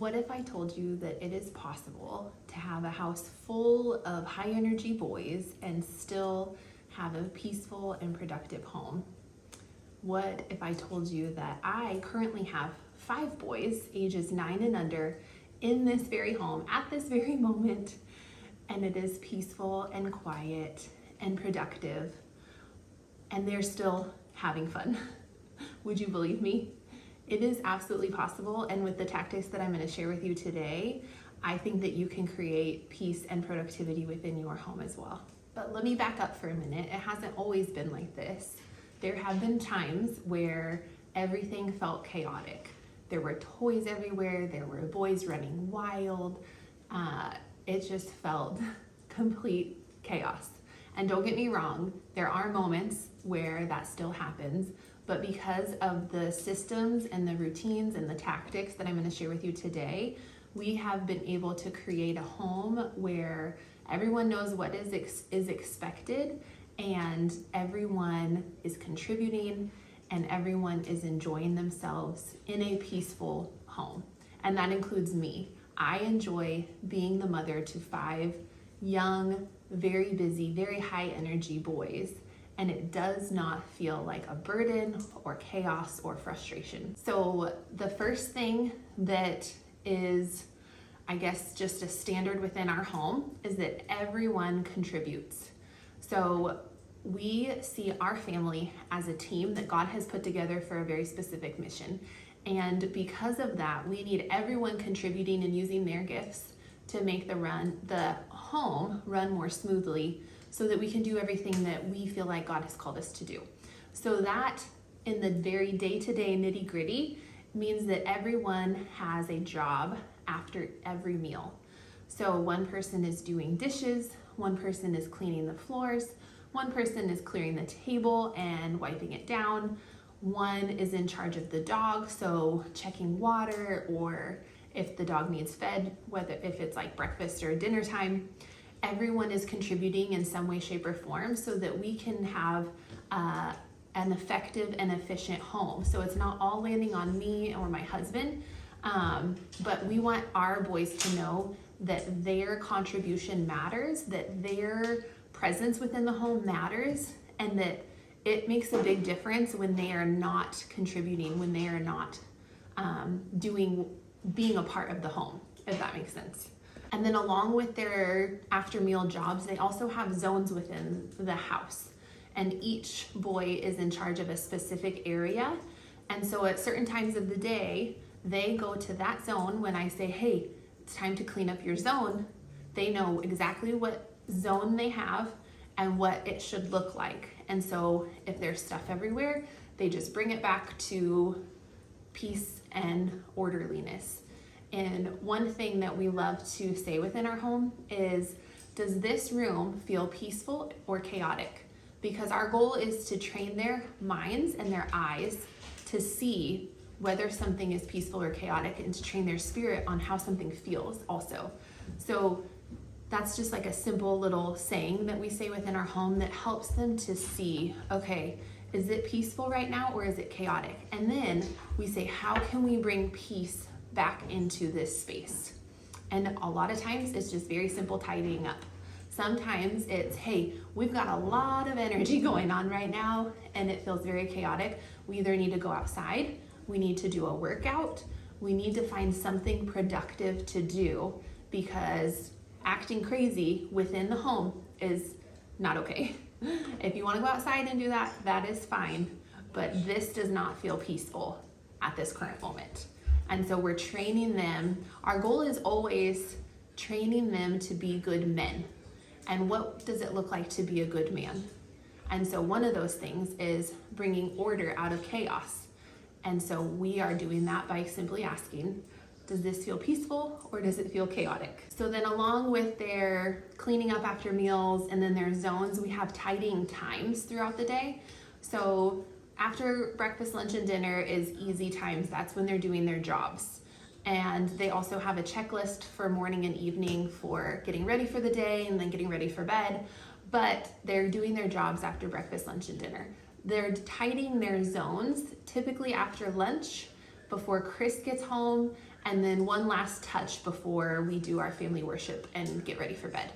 What if I told you that it is possible to have a house full of high energy boys and still have a peaceful and productive home? What if I told you that I currently have 5 boys, ages 9 and under, in this very home at this very moment, and it is peaceful and quiet and productive, and they're still having fun? Would you believe me? It is absolutely possible, and with the tactics that I'm going to share with you today, I think that you can create peace and productivity within your home as well. But let me back up for a minute. It hasn't always been like this. There have been times where everything felt chaotic. There were toys everywhere, there were boys running wild. It just felt complete chaos. And don't get me wrong, there are moments where that still happens, but because of the systems and the routines and the tactics that I'm going to share with you today, we have been able to create a home where everyone knows what is expected, and everyone is contributing, and everyone is enjoying themselves in a peaceful home. And that includes me. I enjoy being the mother to 5 young, very busy, very high energy boys, and it does not feel like a burden or chaos or frustration. So the first thing that is, I guess, just a standard within our home is that everyone contributes. So we see our family as a team that God has put together for a very specific mission. And because of that, we need everyone contributing and using their gifts to make the home run more smoothly, so that we can do everything that we feel like God has called us to do. So that in the very day-to-day nitty-gritty means that everyone has a job after every meal. So one person is doing dishes, one person is cleaning the floors, one person is clearing the table and wiping it down, one is in charge of the dog, so checking water, or if the dog needs fed, if it's like breakfast or dinner time. Everyone is contributing in some way, shape, or form so that we can have an effective and efficient home. So it's not all landing on me or my husband, but we want our boys to know that their contribution matters, that their presence within the home matters, and that it makes a big difference when they are not contributing, when they are not being a part of the home, if that makes sense. And then along with their after meal jobs, they also have zones within the house. And each boy is in charge of a specific area. And so at certain times of the day, they go to that zone. When I say, hey, it's time to clean up your zone, they know exactly what zone they have and what it should look like. And so if there's stuff everywhere, they just bring it back to peace and orderliness. And one thing that we love to say within our home is, does this room feel peaceful or chaotic? Because our goal is to train their minds and their eyes to see whether something is peaceful or chaotic, and to train their spirit on how something feels also. So that's just like a simple little saying that we say within our home that helps them to see, okay, is it peaceful right now or is it chaotic? And then we say, how can we bring peace back into this space? And a lot of times it's just very simple tidying up. Sometimes it's, hey, we've got a lot of energy going on right now and it feels very chaotic. We either need to go outside, we need to do a workout, we need to find something productive to do, because acting crazy within the home is not okay. If you want to go outside and do that, that is fine, but this does not feel peaceful at this current moment. And so we're training them. Our goal is always training them to be good men. And what does it look like to be a good man? And so one of those things is bringing order out of chaos. And so we are doing that by simply asking, does this feel peaceful or does it feel chaotic? So then along with their cleaning up after meals and then their zones, we have tidying times throughout the day. So after breakfast, lunch, and dinner is easy times. That's when they're doing their jobs. And they also have a checklist for morning and evening for getting ready for the day and then getting ready for bed. But they're doing their jobs after breakfast, lunch, and dinner. They're tidying their zones typically after lunch, before Chris gets home, and then one last touch before we do our family worship and get ready for bed.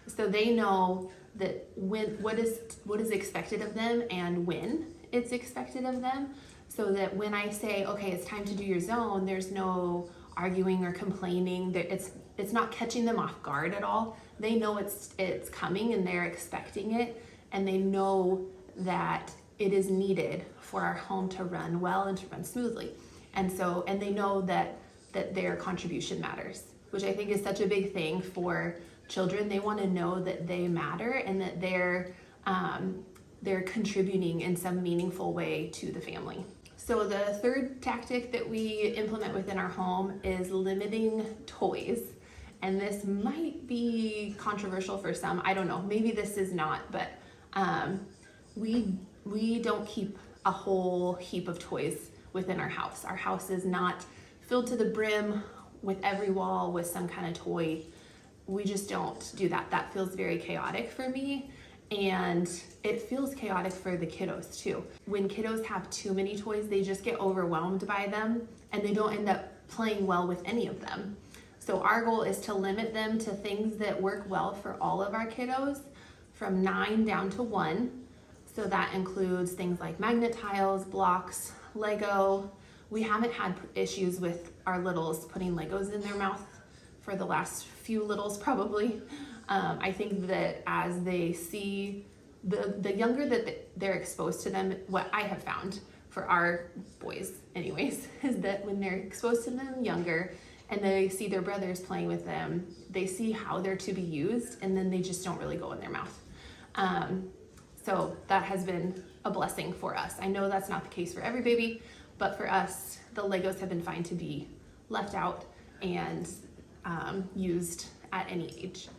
So they know that what is expected of them and when it's expected of them, so that when I say, okay, it's time to do your zone, there's no arguing or complaining. It's not catching them off guard at all. They know it's coming and they're expecting it, and they know that it is needed for our home to run well and to run smoothly. And they know that their contribution matters, which I think is such a big thing for children. They want to know that they matter and that they're contributing in some meaningful way to the family. So the third tactic that we implement within our home is limiting toys. And this might be controversial for some. I don't know. Maybe this is not, but we don't keep a whole heap of toys within our house. Our house is not filled to the brim with every wall with some kind of toy. We just don't do that. That feels very chaotic for me, and it feels chaotic for the kiddos too. When kiddos have too many toys, they just get overwhelmed by them and they don't end up playing well with any of them. So our goal is to limit them to things that work well for all of our kiddos, from 9 down to 1. So that includes things like magnet tiles, blocks, Lego. We haven't had issues with our littles putting Legos in their mouth for the last few littles probably. I think that as they see, the younger that they're exposed to them, what I have found for our boys anyways, is that when they're exposed to them younger and they see their brothers playing with them, they see how they're to be used, and then they just don't really go in their mouth. So that has been a blessing for us. I know that's not the case for every baby, but for us, the Legos have been fine to be left out and used at any age.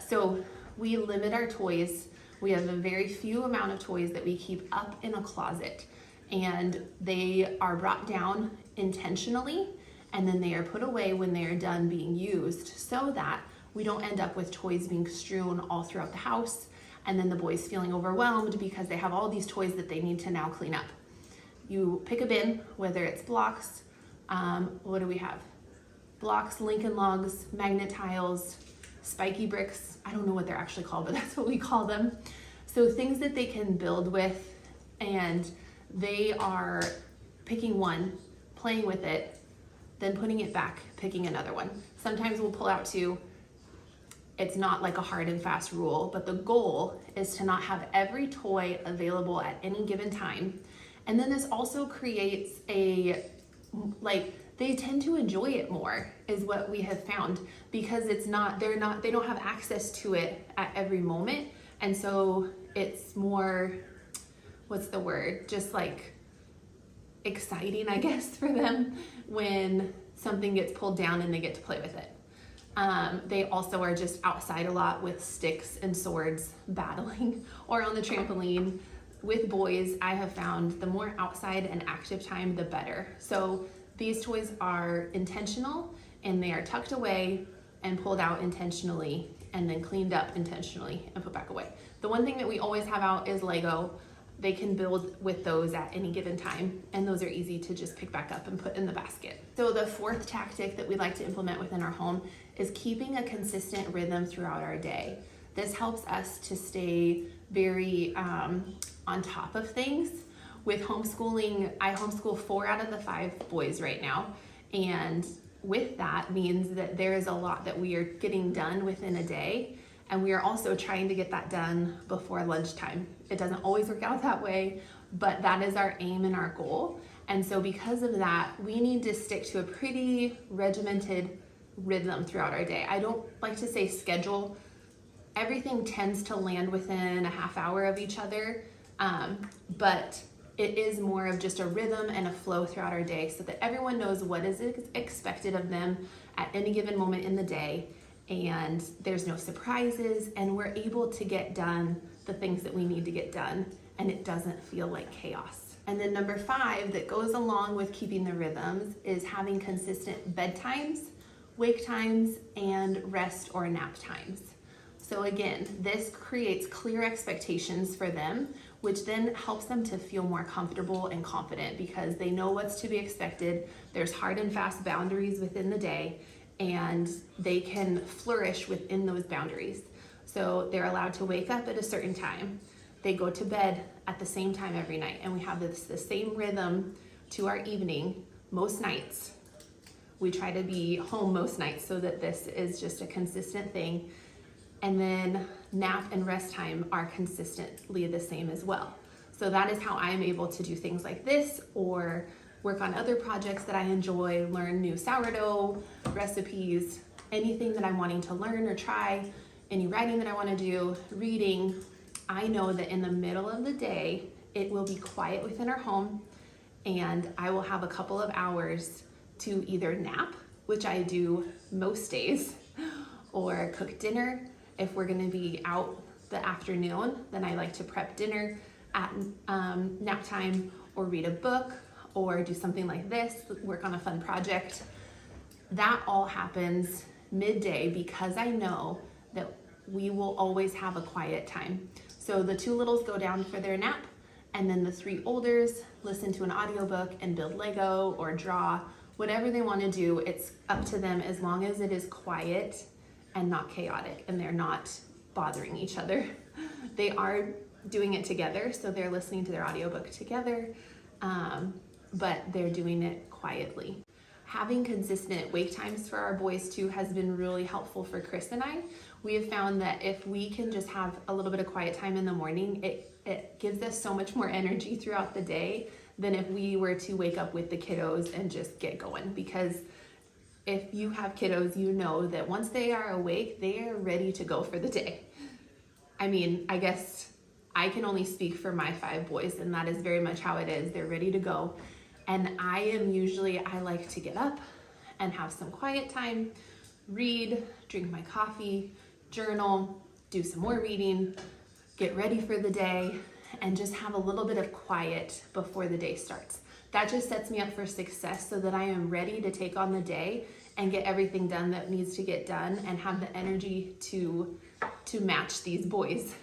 So we limit our toys. We have a very few amount of toys that we keep up in a closet, and they are brought down intentionally, and then they are put away when they are done being used, so that we don't end up with toys being strewn all throughout the house, and then the boys feeling overwhelmed because they have all these toys that they need to now clean up. You pick a bin, whether it's blocks, what do we have? Blocks, Lincoln Logs, magnet tiles, spiky bricks. I don't know what they're actually called, but that's what we call them. So things that they can build with, and they are picking one, playing with it, then putting it back, picking another one. Sometimes we'll pull out two. It's not like a hard and fast rule, but the goal is to not have every toy available at any given time. And then this also creates they tend to enjoy it more, is what we have found, because they don't have access to it at every moment. And so it's more, what's the word? Just like exciting, I guess, for them when something gets pulled down and they get to play with it. They also are just outside a lot with sticks and swords battling, or on the trampoline. With boys, I have found the more outside and active time, the better. So these toys are intentional, and they are tucked away and pulled out intentionally, and then cleaned up intentionally and put back away. The one thing that we always have out is Lego. They can build with those at any given time, and those are easy to just pick back up and put in the basket. So the fourth tactic that we like to implement within our home is keeping a consistent rhythm throughout our day. This helps us to stay very on top of things. With homeschooling, I homeschool 4 out of the 5 boys right now, and with that means that there is a lot that we are getting done within a day, and we are also trying to get that done before lunchtime. It doesn't always work out that way, but that is our aim and our goal. And so because of that, we need to stick to a pretty regimented rhythm throughout our day. I don't like to say schedule. Everything tends to land within a half hour of each other, but it is more of just a rhythm and a flow throughout our day, so that everyone knows what is expected of them at any given moment in the day, and there's no surprises, and we're able to get done the things that we need to get done, and it doesn't feel like chaos. And then number 5 that goes along with keeping the rhythms is having consistent bedtimes, wake times, and rest or nap times. So again, this creates clear expectations for them, which then helps them to feel more comfortable and confident because they know what's to be expected. There's hard and fast boundaries within the day, and they can flourish within those boundaries. So they're allowed to wake up at a certain time. They go to bed at the same time every night, and we have the same rhythm to our evening most nights. We try to be home most nights so that this is just a consistent thing. And then nap and rest time are consistently the same as well. So that is how I'm able to do things like this, or work on other projects that I enjoy, learn new sourdough recipes, anything that I'm wanting to learn or try, any writing that I want to do, reading. I know that in the middle of the day, it will be quiet within our home, and I will have a couple of hours to either nap, which I do most days, or cook dinner. If we're gonna be out the afternoon, then I like to prep dinner at nap time, or read a book, or do something like this, work on a fun project. That all happens midday because I know that we will always have a quiet time. So the two littles go down for their nap, and then the three olders listen to an audiobook and build Lego or draw, whatever they want to do. It's up to them as long as it is quiet and not chaotic and they're not bothering each other. They are doing it together, so they're listening to their audiobook together, but they're doing it quietly. Having consistent wake times for our boys too has been really helpful for Chris and I. We have found that if we can just have a little bit of quiet time in the morning, it gives us so much more energy throughout the day than if we were to wake up with the kiddos and just get going. Because if you have kiddos, you know that once they are awake, they are ready to go for the day. I mean, I guess I can only speak for my 5 boys, and that is very much how it is. They're ready to go. And I like to get up and have some quiet time, read, drink my coffee, journal, do some more reading, get ready for the day, and just have a little bit of quiet before the day starts. That just sets me up for success so that I am ready to take on the day and get everything done that needs to get done and have the energy to match these boys.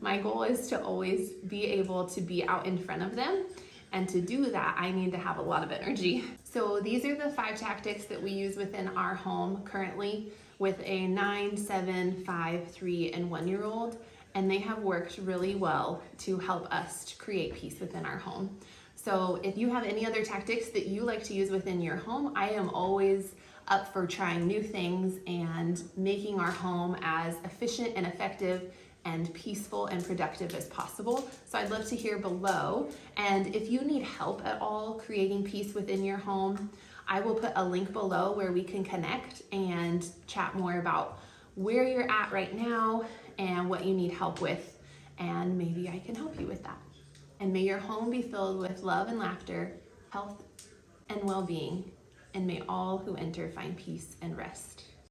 My goal is to always be able to be out in front of them, and to do that, I need to have a lot of energy. So these are the 5 tactics that we use within our home currently with a 9, 7, 5, 3, and 1-year-old, and they have worked really well to help us to create peace within our home. So if you have any other tactics that you like to use within your home, I am always up for trying new things and making our home as efficient and effective and peaceful and productive as possible. So I'd love to hear below. And if you need help at all creating peace within your home, I will put a link below where we can connect and chat more about where you're at right now and what you need help with, and maybe I can help you with that. And may your home be filled with love and laughter, health and well-being, and may all who enter find peace and rest.